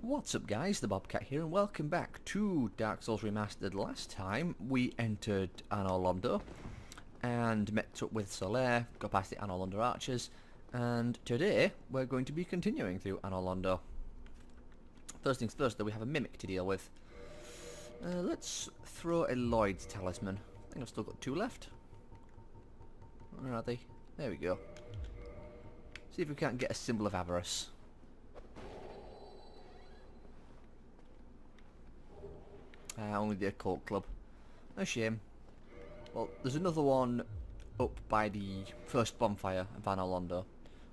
What's up guys, the Bobcat here and welcome back to Dark Souls Remastered. Last time we entered Anor Londo and met up with Solaire, got past the Anor Londo archers, and today we're going to be continuing through Anor Londo. First things first though, we have a mimic to deal with. Let's throw a Lloyd's talisman. I think I've still got 2 left. Where are they? There we go. See if we can't get a symbol of avarice. Only the occult club. A shame. Well, there's another one up by the first bonfire of Anor Londo.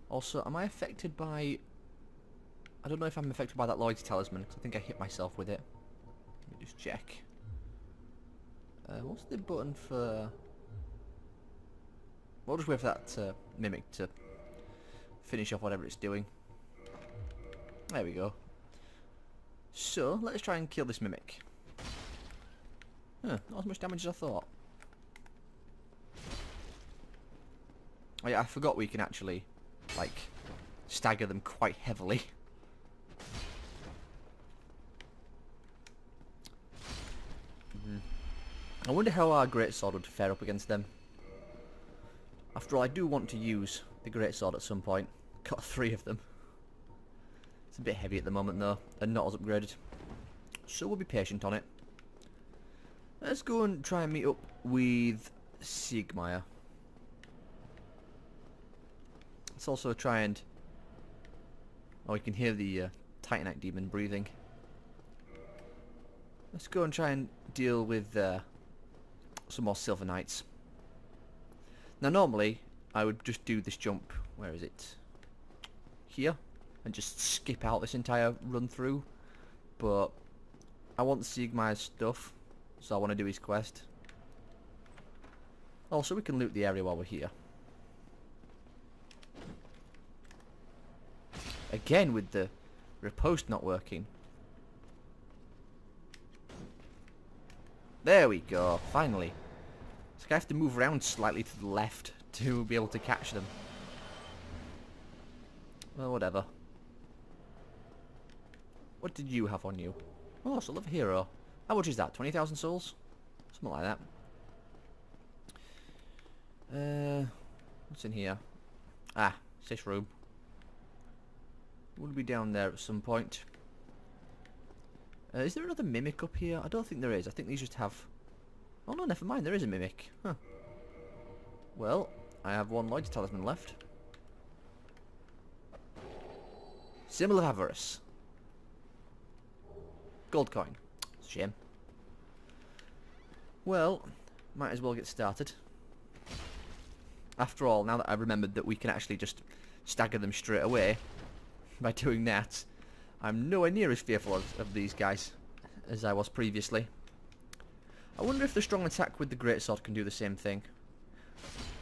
Also, am I affected by... I don't know if I'm affected by that Lloyd's talisman, because I think I hit myself with it. Let me just check. What's the button for... We'll just wait for that mimic to finish off whatever it's doing. There we go. So, let's try and kill this mimic. Huh, not as much damage as I thought. Oh yeah, I forgot we can actually, like, stagger them quite heavily. I wonder how our greatsword would fare up against them. After all, I do want to use the greatsword at some point. Got 3 of them. It's a bit heavy at the moment though, and not as upgraded. So we'll be patient on it. Let's go and try and meet up with Siegmeyer. Let's also try and... Oh, you can hear the Titanite demon breathing. Let's go and try and deal with some more Silver Knights. Now normally, I would just do this jump, where is it? Here, and just skip out this entire run through. But I want Siegmeyer's stuff. So I want to do his quest. Also, we can loot the area while we're here. Again with the riposte not working. There we go, finally. So I have to move around slightly to the left to be able to catch them. Well, whatever. What did you have on you? Oh, Soul of a Hero. How much is that? 20,000 souls? Something like that. What's in here? Ah, it's this room. We'll be down there at some point. Is there another mimic up here? I don't think there is. I think these just have... Oh no, never mind. There is a mimic. Huh. Well, I have 1 Lloyd's talisman left. Symbol of avarice. Gold coin. Shame. Well, might as well get started. After all, now that I've remembered that we can actually just stagger them straight away by doing that, I'm nowhere near as fearful of these guys as I was previously. I wonder if the strong attack with the greatsword can do the same thing.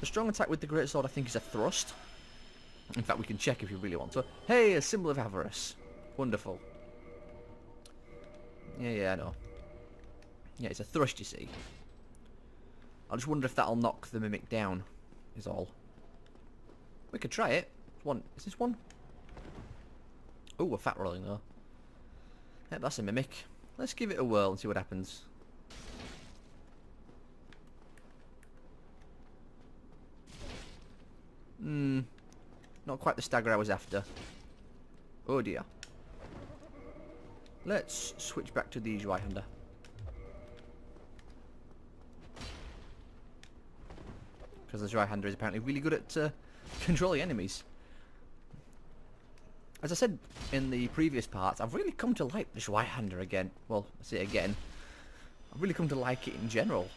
The strong attack with the greatsword I think is a thrust. In fact, we can check if you really want to. Hey, a symbol of avarice. Wonderful. Yeah, I know. Yeah, it's a thrust, you see. I just wonder if that'll knock the mimic down, is all. We could try it. Is this one? Oh, we're fat rolling though. Yep, that's a mimic. Let's give it a whirl and see what happens. Not quite the stagger I was after. Oh dear. Let's switch back to the Zweihander. Because the Zweihander is apparently really good at controlling enemies. As I said in the previous parts, I've really come to like the Zweihander again. Well, I say it again. I've really come to like it in general.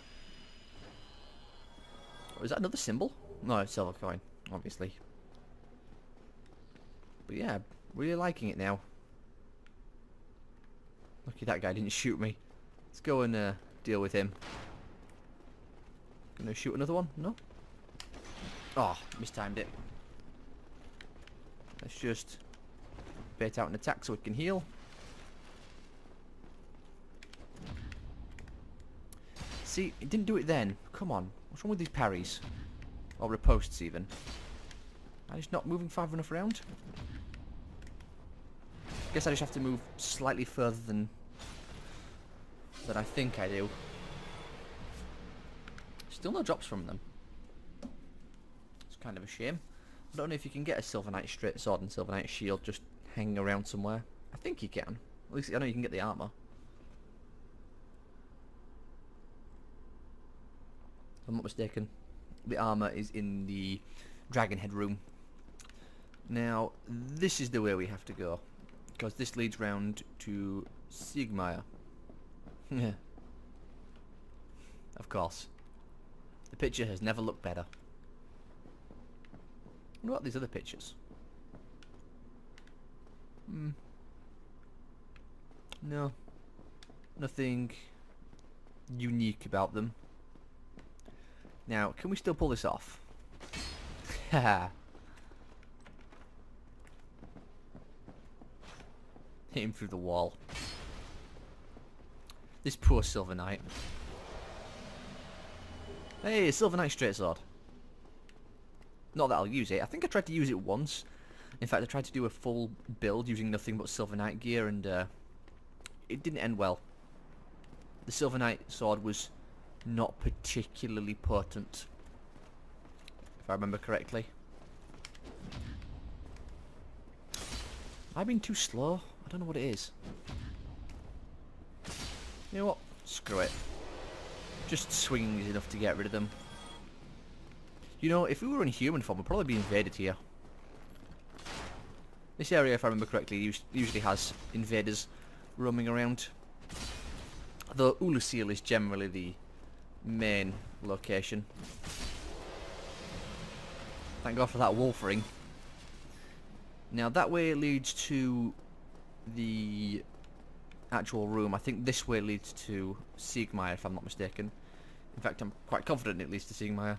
Oh, is that another symbol? No, it's silver coin, obviously. But yeah, really liking it now. Lucky that guy didn't shoot me. Let's go and deal with him. Gonna shoot another one? No? Oh, mistimed it. Let's just bait out an attack so we can heal. See, it didn't do it then. Come on. What's wrong with these parries? Or ripostes even. I'm just not moving far enough around. Guess I just have to move slightly further than I think I do. Still no drops from them. It's kind of a shame. I don't know if you can get a Silver Knight straight sword and Silver Knight shield just hanging around somewhere. I think you can. At least I know you can get the armor. If I'm not mistaken, the armor is in the Dragon Head room. Now, this is the way we have to go, because this leads round to Siegmeyer. Of course. The picture has never looked better. What about these other pictures? No. Nothing unique about them. Now, can we still pull this off? Haha. Hit him through the wall. This poor Silver Knight. Hey, a Silver Knight straight sword. Not that I'll use it. I think I tried to use it once. In fact, I tried to do a full build using nothing but Silver Knight gear, and it didn't end well. The Silver Knight sword was not particularly potent, if I remember correctly. Have I been too slow? I don't know what it is. You know what? Screw it. Just swinging is enough to get rid of them. You know, if we were in human form, we'd probably be invaded here. This area, if I remember correctly, usually has invaders roaming around. Though Ulusil is generally the main location. Thank God for that wolf ring. Now that way leads to the actual room. I think this way leads to Siegmeyer, if I'm not mistaken. In fact, I'm quite confident it leads to Siegmeyer.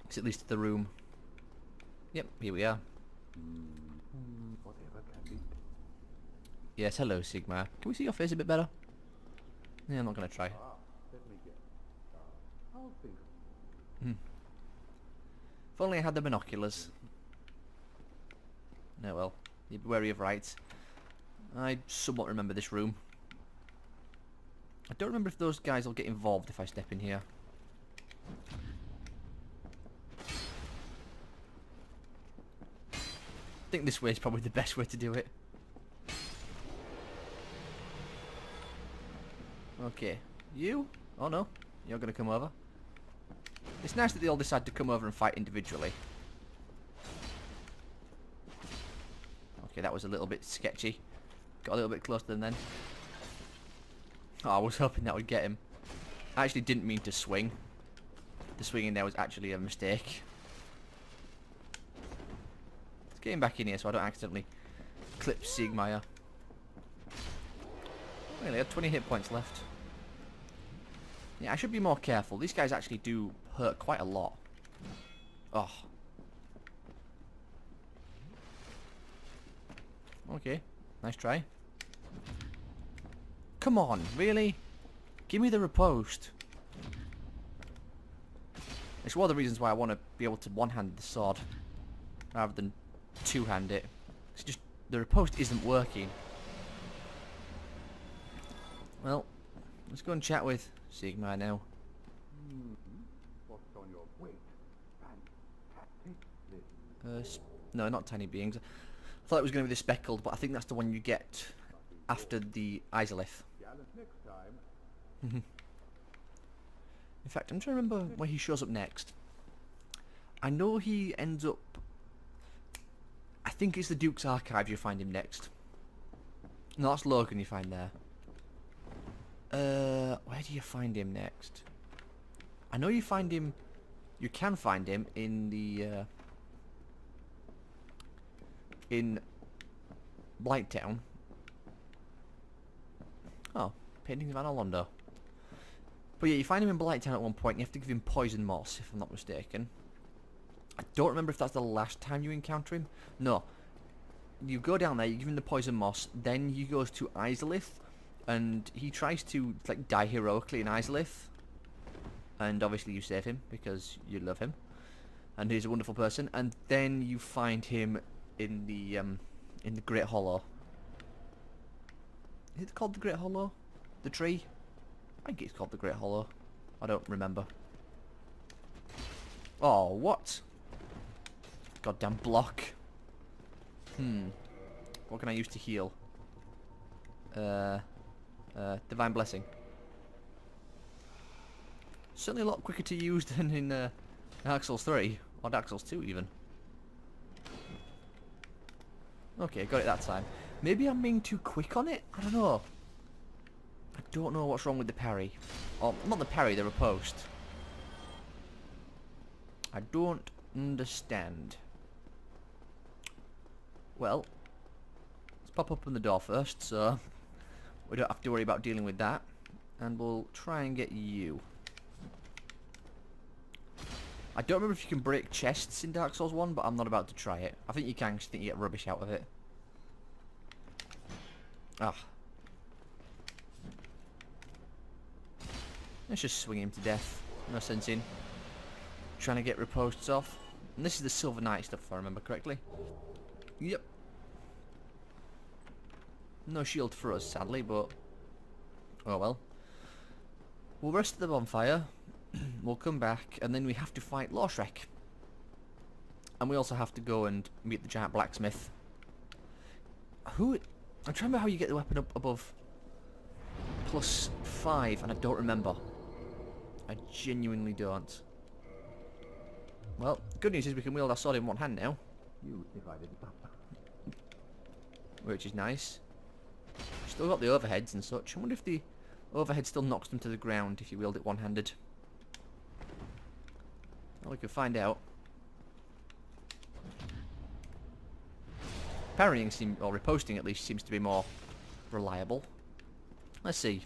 It's at least the room. Yep, here we are. Yes, hello Siegmeyer. Can we see your face a bit better? Yeah, I'm not going to try. If only I had the binoculars. No, well, you'd be wary of rights. I somewhat remember this room. I don't remember if those guys will get involved if I step in here. I think this way is probably the best way to do it. Okay, you? Oh no, you're gonna come over. It's nice that they all decide to come over and fight individually. Okay, that was a little bit sketchy. Got a little bit closer than then. Oh, I was hoping that would get him. I actually didn't mean to swing. The swinging there was actually a mistake. Let's get him back in here so I don't accidentally clip Siegmeyer. Well, he had 20 hit points left. Yeah, I should be more careful. These guys actually do hurt quite a lot. Oh. Okay, nice try. Come on, really? Give me the riposte. It's one of the reasons why I want to be able to one-hand the sword rather than two-hand it. It's just the riposte isn't working. Well, let's go and chat with Siegmeyer now. What's on your weight? No, not tiny beings. I thought it was going to be the speckled, but I think that's the one you get after the Izalith. Next time. In fact, I'm trying to remember where he shows up next. I know he ends up... I think it's the Duke's Archive you find him next. No, that's Logan you find there. Where do you find him next? I know you find him... You can find him in the... in Blight Town. Oh, Paintings of Anolondo. But yeah, you find him in Blight Town at one point, and you have to give him poison moss, if I'm not mistaken. I don't remember if that's the last time you encounter him. No. You go down there, you give him the poison moss, then he goes to Izalith, and he tries to like die heroically in Izalith. And obviously you save him, because you love him. And he's a wonderful person. And then you find him in the Great Hollow. Is it called the Great Hollow? The tree? I think it's called the Great Hollow. I don't remember. Oh, what? Goddamn block. What can I use to heal? Divine Blessing. Certainly a lot quicker to use than in Dark Souls 3. Or Dark Souls 2 even. Okay, got it that time. Maybe I'm being too quick on it? I don't know. I don't know what's wrong with the parry. Oh, not the parry, the riposte. I don't understand. Well, let's pop open the door first, so we don't have to worry about dealing with that. And we'll try and get you. I don't remember if you can break chests in Dark Souls 1, but I'm not about to try it. I think you can, because I think you get rubbish out of it. Ah. Let's just swing him to death. No sense in trying to get ripostes off. And this is the Silver Knight stuff, if I remember correctly. Yep. No shield for us, sadly, but oh well. We'll rest at the bonfire. We'll come back, and then we have to fight Lorshrek. And we also have to go and meet the giant blacksmith. I'm trying to remember how you get the weapon up above +5, and I don't remember. I genuinely don't. Well, good news is we can wield our sword in one hand now. You divided up. Which is nice. Still got the overheads and such. I wonder if the overhead still knocks them to the ground if you wield it one-handed. Well, we can find out. Parrying or riposting at least seems to be more reliable. Let's see.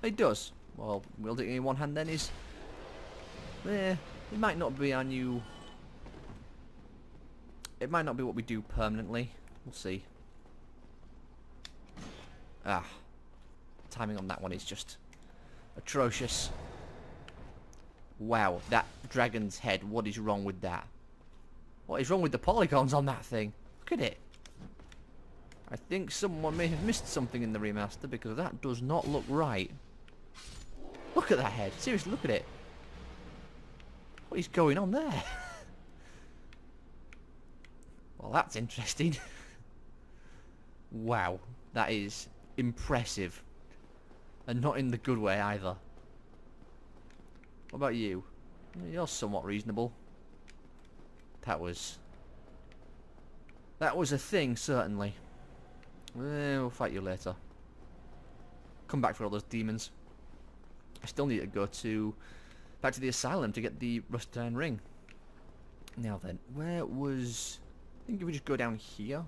It does. Well, wielding it in one hand then is... it might not be our new... It might not be what we do permanently. We'll see. Ah. Timing on that one is just atrocious. Wow, that dragon's head, what is wrong with that? What is wrong with the polygons on that thing? Look at it. I think someone may have missed something in the remaster because that does not look right. Look at that head. Seriously, look at it. What is going on there? Well, that's interesting. Wow, that is impressive. And not in the good way either. What about you? You're somewhat reasonable. That was a thing, certainly. We'll fight you later. Come back for all those demons. I still need to go back to the asylum to get the rusted iron ring. Now then, where was... I think if we just go down here,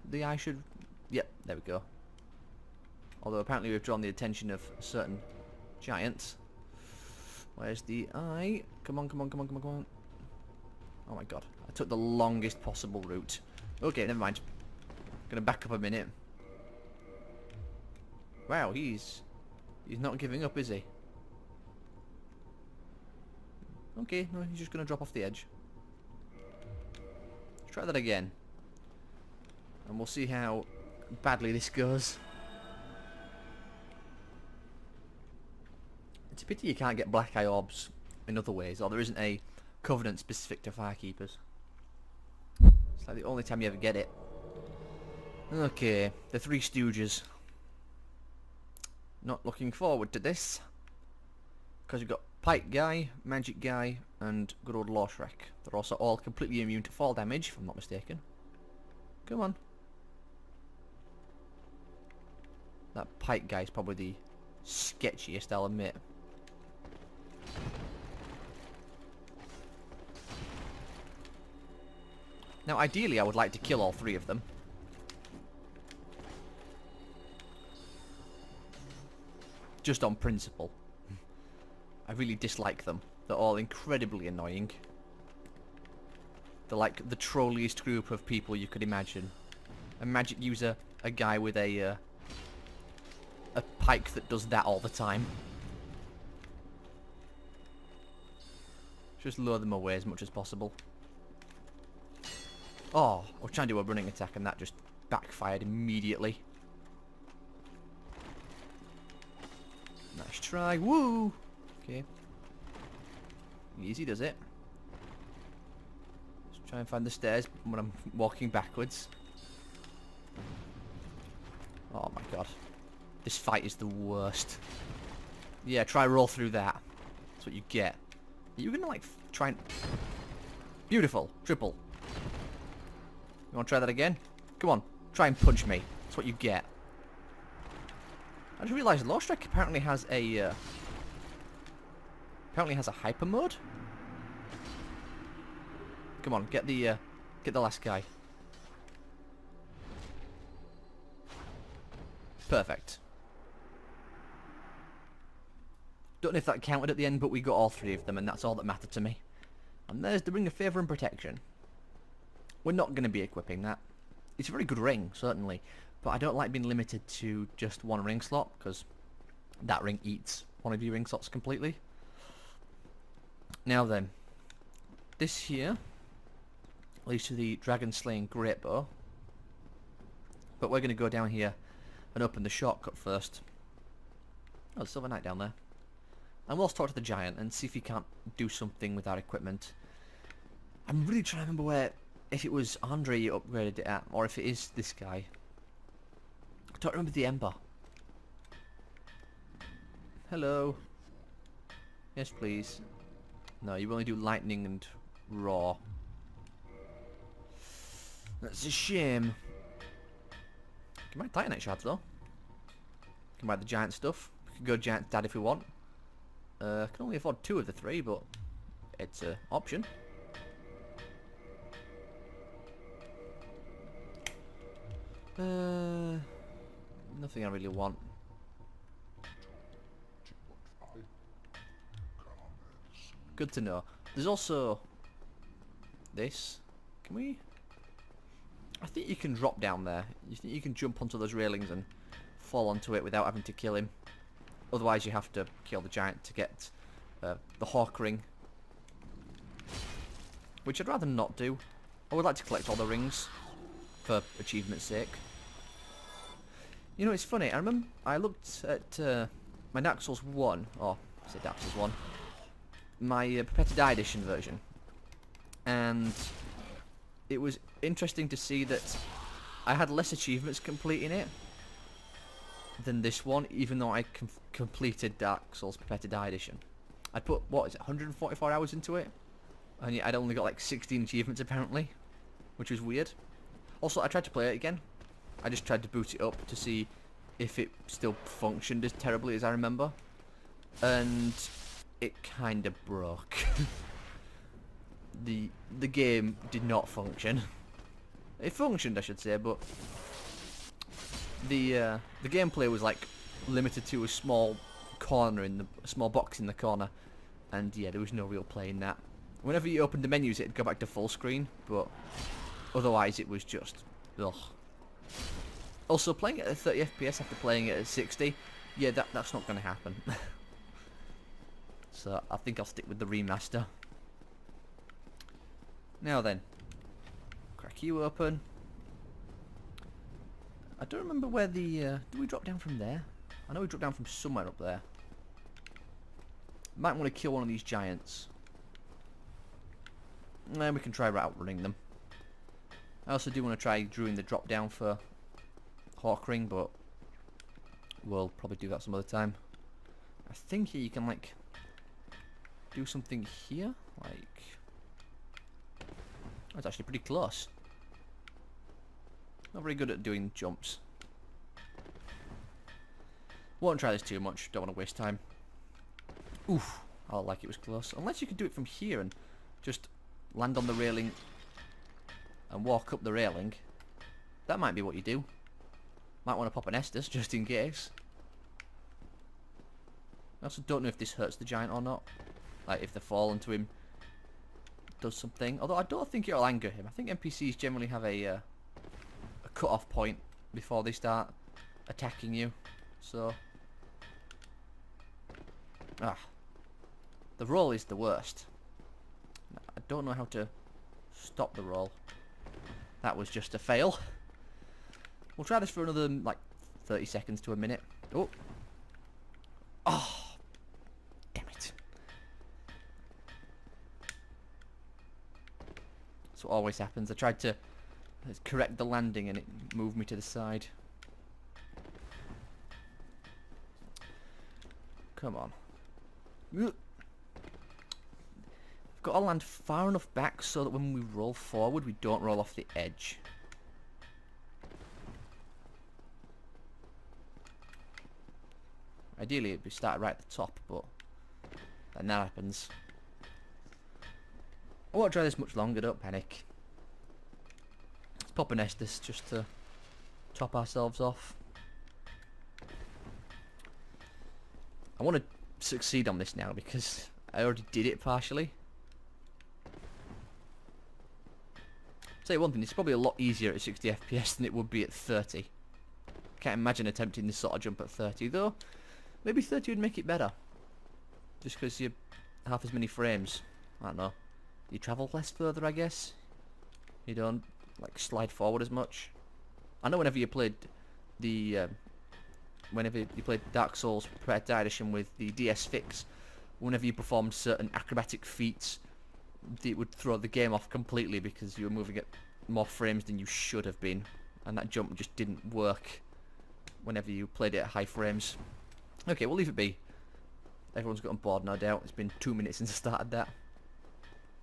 the eye should... Yep, there we go. Although apparently we've drawn the attention of certain giants. Where's the eye? Come on, come on, come on, come on, come on. Oh my god. I took the longest possible route. Okay, never mind. Gonna back up a minute. Wow, he's not giving up, is he? Okay, no, he's just gonna drop off the edge. Let's try that again. And we'll see how badly this goes. It's a pity you can't get black eye orbs in other ways, or there isn't a covenant specific to firekeepers. It's like the only time you ever get it. Okay, the Three Stooges. Not looking forward to this. Because you've got Pike Guy, Magic Guy, and good old Lorshrek. They're also all completely immune to fall damage, if I'm not mistaken. Come on. That Pike Guy is probably the sketchiest, I'll admit. Now, ideally, I would like to kill all three of them. Just on principle. I really dislike them. They're all incredibly annoying. They're like the trolliest group of people you could imagine. A magic user, a guy with a pike that does that all the time. Just lure them away as much as possible. Oh, I was trying to do a running attack and that just backfired immediately. Nice try. Woo! Okay. Easy does it. Let's try and find the stairs when I'm walking backwards. Oh my god. This fight is the worst. Yeah, try roll through that. That's what you get. Are you gonna like try and... Beautiful. Triple. You wanna try that again? Come on. Try and punch me. That's what you get. I just realised Lost Strike apparently has a hyper mode. Come on, get the last guy. Perfect. Don't know if that counted at the end, but we got all three of them, and that's all that mattered to me. And there's the Ring of Favour and Protection. We're not going to be equipping that. It's a very good ring, certainly, but I don't like being limited to just one ring slot, because that ring eats one of your ring slots completely. Now then, this here leads to the Dragon Slaying Great Bow, but we're going to go down here and open the shortcut first. Oh, there's Silver Knight down there. And we'll talk to the giant and see if he can't do something with our equipment. I'm really trying to remember where, if it was Andre you upgraded it at, or if it is this guy. I don't remember the Ember. Hello. Yes, please. No, you only do lightning and raw. That's a shame. Can buy Titanite shards though. Can buy the giant stuff. We can go giant dad if we want. Can only afford 2 of the 3, but it's an option. Nothing I really want. Good to know. There's also this. Can we? I think you can drop down there. You think you can jump onto those railings and fall onto it without having to kill him. Otherwise you have to kill the giant to get the Hawk Ring. Which I'd rather not do. I would like to collect all the rings for achievement's sake. You know, it's funny, I remember I looked at my Dark Souls 1, or I say Dark Souls 1, my Perpetual Die Edition version. And it was interesting to see that I had less achievements completing it than this one, even though I completed Dark Souls Perpetual Die Edition. I put, what is it, 144 hours into it? And yet I'd only got like 16 achievements apparently, which was weird. Also, I tried to play it again. I just tried to boot it up to see if it still functioned as terribly as I remember. And it kind of broke. The game did not function. It functioned, I should say, but the gameplay was like limited to a small corner in a small box in the corner, and yeah, there was no real play in that. Whenever you opened the menus, it'd go back to full screen, but otherwise it was just ugh. Also, playing it at 30 FPS after playing it at 60, yeah, that's not going to happen. So I think I'll stick with the remaster. Now then, crack you open. I don't remember where the... do we drop down from there? I know we dropped down from somewhere up there. Might want to kill one of these giants. And we can try outrunning them. I also do want to try doing the drop down for Hawk Ring, but we'll probably do that some other time. I think here you can like do something here, like... That's actually pretty close. Not very good at doing jumps. Won't try this too much, don't want to waste time. Oof, I like it was close. Unless you could do it from here and just land on the railing and walk up the railing. That might be what you do. Might want to pop an Estus just in case. I also don't know if this hurts the giant or not. Like if the fall into him does something. Although I don't think it'll anger him. I think NPCs generally have a cut-off point before they start attacking you. So... the roll is the worst. I don't know how to stop the roll. That was just a fail. We'll try this for another, like, 30 seconds to a minute. Oh! Oh, damn it. That's what always happens. I tried to correct the landing and it moved me to the side. Come on. I've got to land far enough back so that when we roll forward, we don't roll off the edge. Ideally, it'd be started right at the top, but then that happens. I won't try this much longer, don't panic. Let's pop an Estus just to top ourselves off. I want to succeed on this now because I already did it partially. I'll tell you one thing, it's probably a lot easier at 60 FPS than it would be at 30. Can't imagine attempting this sort of jump at 30 though. Maybe 30 would make it better. Just because you half as many frames. I don't know. You travel less further, I guess. You don't like slide forward as much. I know whenever you played the whenever you played Dark Souls Prepared to Die Edition with the DS fix, whenever you performed certain acrobatic feats, it would throw the game off completely because you were moving at more frames than you should have been, and that jump just didn't work whenever you played it at high frames. Okay, we'll leave it be. Everyone's gotten bored, no doubt. It's been 2 minutes since I started that.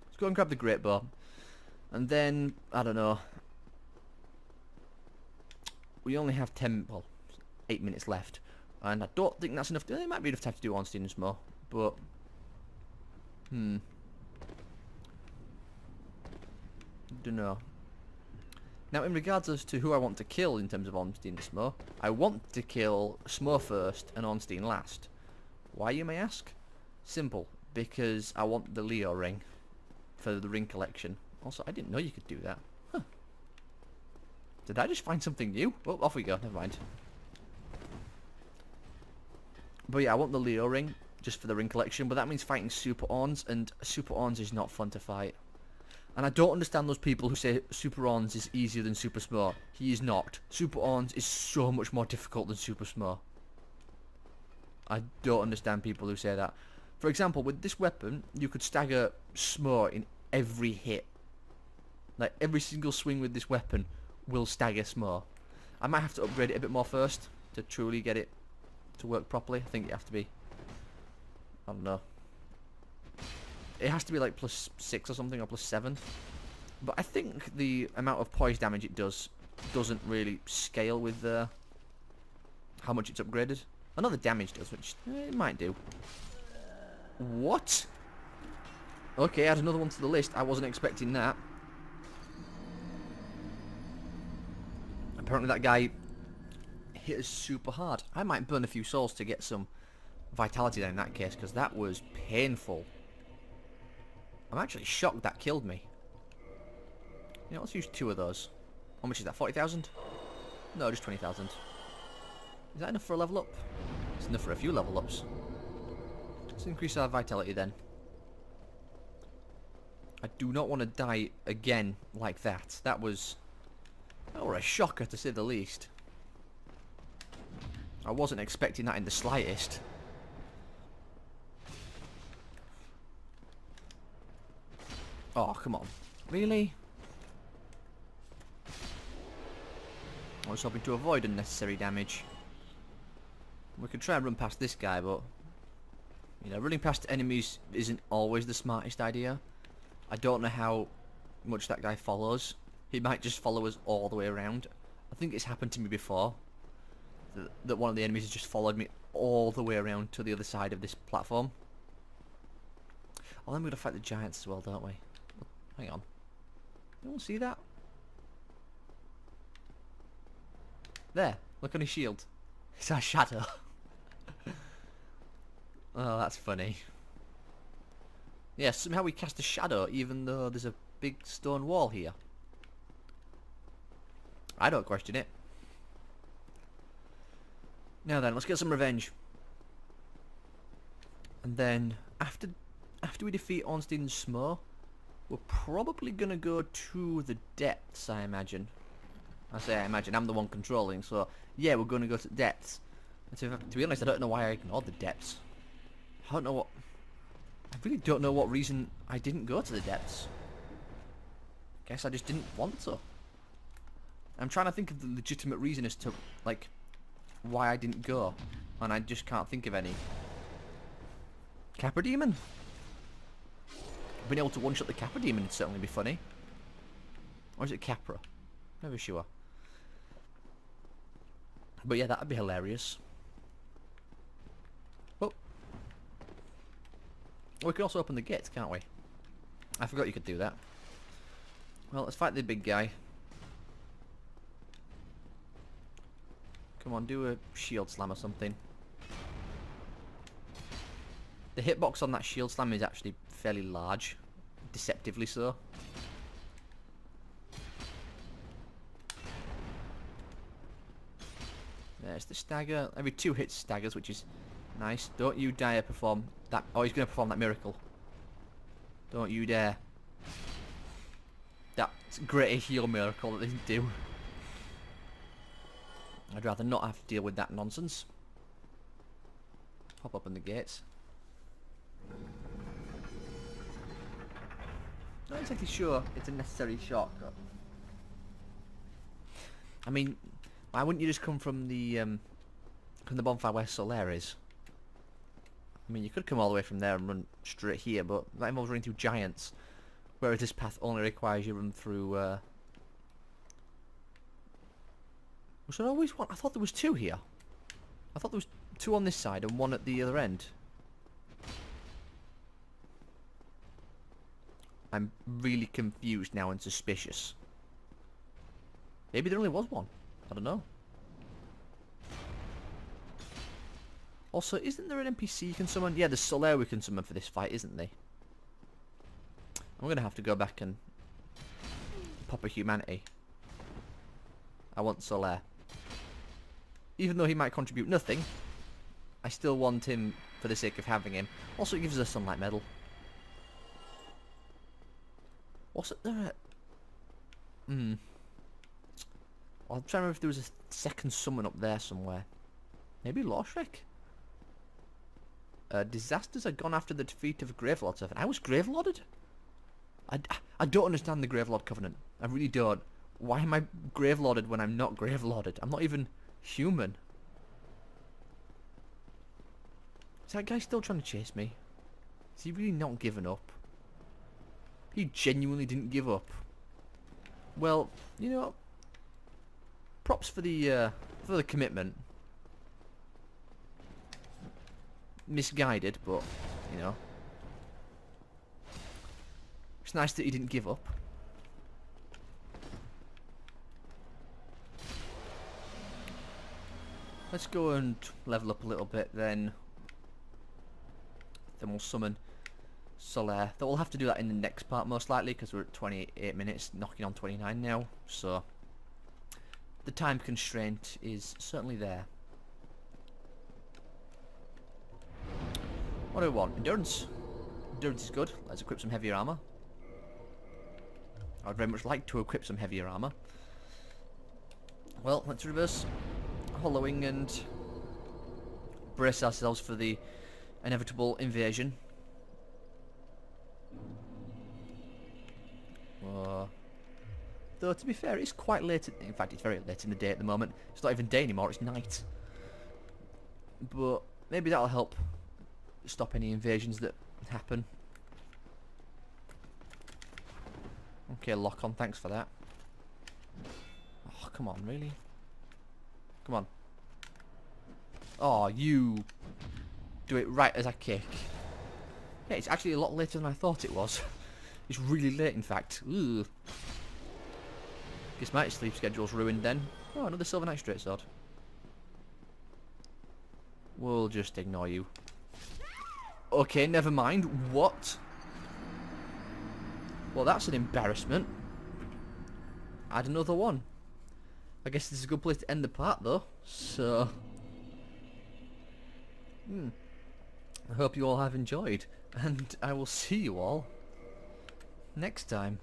Let's go and grab the great bow. And then, I don't know. We only have 8 minutes left. And I don't think that's enough. It might be enough time to do Ornstein and Smo. But, don't know. Now, in regards as to who I want to kill in terms of Ornstein and Smo, I want to kill Smo first and Ornstein last. Why, you may ask? Simple. Because I want the Leo ring for the ring collection. Also, I didn't know you could do that. Huh. Did I just find something new? Oh, off we go. Never mind. But yeah, I want the Leo ring just for the ring collection, but that means fighting Super Orns, and Super Orns is not fun to fight. And I don't understand those people who say Super Orns is easier than Super Smo. He is not. Super Orns is so much more difficult than Super Smo. I don't understand people who say that. For example, with this weapon, you could stagger Smo in every hit. Like, every single swing with this weapon will stagger Smo. I might have to upgrade it a bit more first to truly get it to work properly. I think you have to be, I don't know. It has to be like +6 or something, or +7. But I think the amount of poise damage it does doesn't really scale with how much it's upgraded. I know the damage does, which it might do. What? Okay, add another one to the list. I wasn't expecting that. Apparently that guy hit us super hard. I might burn a few souls to get some vitality then in that case, because that was painful. I'm actually shocked that killed me. You know, let's use 2 of those. How much is that? 40,000? No, just 20,000. Is that enough for a level up? It's enough for a few level ups. Let's increase our vitality then. I do not want to die again like that. That was a shocker to say the least. I wasn't expecting that in the slightest. Oh, come on. Really? I was hoping to avoid unnecessary damage. We could try and run past this guy, but you know, running past enemies isn't always the smartest idea. I don't know how much that guy follows. He might just follow us all the way around. I think it's happened to me before. That one of the enemies has just followed me all the way around to the other side of this platform. Oh, then we're going to fight the giants as well, don't we? Hang on. Anyone see that? There. Look on his shield. It's our shadow. Oh, that's funny. Yeah, somehow we cast a shadow even though there's a big stone wall here. I don't question it. Now then, let's get some revenge. And then, after we defeat Ornstein and Smo, we're probably going to go to the depths, I imagine. I say I imagine, I'm the one controlling, so yeah, we're going to go to depths. To be honest, I don't know why I ignored the depths. I don't know what... I really don't know what reason I didn't go to the depths. Guess I just didn't want to. I'm trying to think of the legitimate reason as to, like, why I didn't go. And I just can't think of any. Capra Demon? Being able to one-shot the Capra Demon would certainly be funny. Or is it Capra? Never sure. But yeah, that'd be hilarious. Oh. We can also open the gates, can't we? I forgot you could do that. Well, let's fight the big guy. Come on, do a shield slam or something. The hitbox on that shield slam is actually fairly large. Deceptively so. There's the stagger. Every 2 hits staggers, which is nice. Don't you dare perform that. Oh, he's going to perform that miracle. Don't you dare. That's a great heal miracle that they do. I'd rather not have to deal with that nonsense. Pop open the gates. Not exactly sure it's a necessary shortcut. I mean, why wouldn't you just come from the bonfire where Solaire is? I mean, you could come all the way from there and run straight here, but that involves running through giants. Whereas this path only requires you run through... Was there always one? I thought there was 2 here. I thought there was 2 on this side and 1 at the other end. I'm really confused now and suspicious. Maybe there only was 1. I don't know. Also, isn't there an NPC you can summon? Yeah, there's Solaire we can summon for this fight, isn't there? I'm going to have to go back and pop a humanity. I want Solaire. Even though he might contribute nothing, I still want him for the sake of having him. Also, it gives us a Sunlight Medal. Was it there? I'm trying to remember if there was a second summon up there somewhere. Maybe Lorshrek? Disasters are gone after the defeat of Gravelord Servant. I was Gravelorded? I don't understand the Gravelord Covenant. I really don't. Why am I Gravelorded when I'm not Gravelorded? I'm not even human. Is that guy still trying to chase me? Is he really not giving up? He genuinely didn't give up. Well, you know, props for the commitment. Misguided, but you know, it's nice that he didn't give up. Let's go and level up a little bit, then we'll summon Solaire. We'll have to do that in the next part most likely, because we're at 28 minutes, knocking on 29 now, so the time constraint is certainly there. What do we want? Endurance. Endurance is good. Let's equip some heavier armor. I'd very much like to equip some heavier armor. Well, let's reverse hollowing and brace ourselves for the inevitable invasion. Though, to be fair, it's quite late. In fact, it's very late in the day at the moment. It's not even day anymore, it's night. But maybe that'll help stop any invasions that happen. Okay, lock on, thanks for that. Oh, come on, really? Come on. Oh, you do it right as I kick. Yeah, it's actually a lot later than I thought it was. It's really late, in fact. Ugh. Guess my sleep schedule's ruined then. Oh, another Silver Knight straight sword. We'll just ignore you. Okay, never mind. What? Well, that's an embarrassment. Add another one. I guess this is a good place to end the part, though. So, I hope you all have enjoyed, and I will see you all next time.